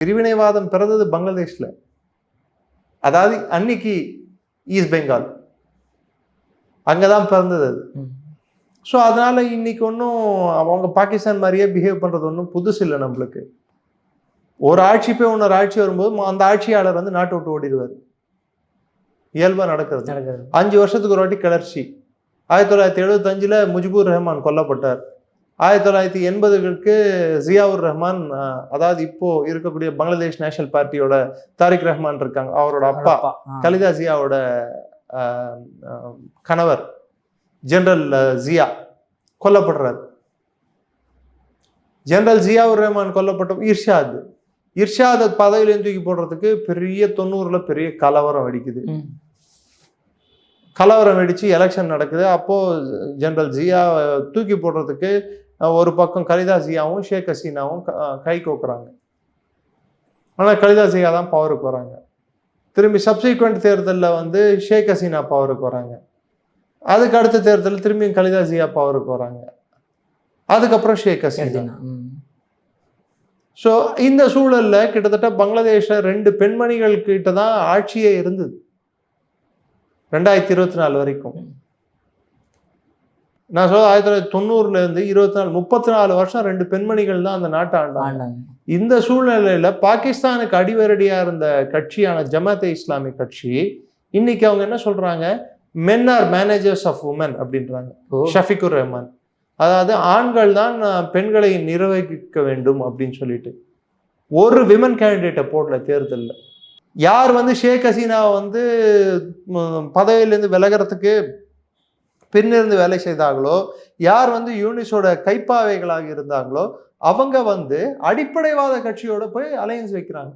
பிரிவினைவாதம் பிறந்தது பங்களாதேஷ்ல. அதாவது அன்னைக்கு ஈஸ்ட் பெங்கால் அங்கதான் பிறந்தது அது. ஸோ அதனால இன்னைக்கு ஒன்றும் அவங்க பாகிஸ்தான் மாதிரியே பிஹேவ் பண்றது ஒன்றும் புதுசு இல்லை நம்மளுக்கு. ஒரு ஆட்சி போய் இன்னொரு ஆட்சி வரும்போது அந்த ஆட்சியாளர் வந்து நாட்டை விட்டு ஓடிடுவார். இயல்பா நடக்கிறது. 5 வருஷத்துக்கு ஒரு வாட்டி கிளர்ச்சி. 1975 முஜிபுர் ரஹ்மான் கொல்லப்பட்டார். 1980களுக்கு ஜியாவுர் ரஹ்மான், அதாவது இப்போ இருக்கக்கூடிய பங்களாதேஷ் நேஷனல் பார்ட்டியோட தாரிக் ரஹ்மான் இருக்காங்க, அவரோட அப்பா கலிதா ஜியாவோட கணவர் ஜெனரல் ஜியா கொல்லப்படுறார். ஜெனரல் ஜியாவுர் ரஹ்மான் கொல்லப்பட்ட இர்ஷாத் பதவியிலேருந்து தூக்கி போடுறதுக்கு பெரிய 90ல பெரிய கலவரம் வெடிக்குது. கலவரம் வெடிச்சு எலெக்ஷன் நடக்குது. அப்போ ஜெனரல் ஜியா தூக்கி போடுறதுக்கு ஒரு பக்கம் கலிதா ஜியாவும் ஷேக் ஹசீனாவும் கை கோக்குறாங்க. ஆனால் கலிதா ஜியா தான் பவருக்கு வராங்க. திரும்பி சப்சிக்வெண்ட் தேர்தலில் வந்து ஷேக் ஹசீனா பவருக்கு வராங்க. அதுக்கு அடுத்த தேர்தலில் திரும்பியும் கலிதா ஜியா பவருக்கு வராங்க. அதுக்கப்புறம் ஷேக் ஹசீனா. ஸோ இந்த சூழல்ல கிட்டத்தட்ட பங்களாதேஷ்ல 2 பெண்மணிகள் கிட்ட தான் ஆட்சியே இருந்தது 2024 வரைக்கும். நான் சொல்ல 1990ல இருந்து 34 வருஷம் 2 பெண்மணிகள் தான் அந்த நாட்டை ஆண்டாங்க. இந்த சூழ்நிலையில பாகிஸ்தானுக்கு அடிவரடியா இருந்த கட்சியான ஜமாத்தே இஸ்லாமி கட்சி இன்னைக்கு அவங்க என்ன சொல்றாங்க, men are managers of women அப்படின்றாங்க. ஷஃபிகுர் ரஹ்மான், அதாவது ஆண்கள் தான் பெண்களை நிர்வகிக்க வேண்டும் அப்படின்னு சொல்லிட்டு ஒரு விமன் கேண்டிடேட்டை போடல தேர்தலில். யார் வந்து ஷேக் ஹசீனா வந்து பதவியிலேருந்து விலகிறதுக்கு பின்னிருந்து வேலை செய்தாங்களோ, யார் வந்து யூனிஸோட கைப்பாவைகளாக இருந்தாங்களோ, அவங்க வந்து அடிப்படைவாத கட்சியோட போய் அலையன்ஸ் வைக்கிறாங்க.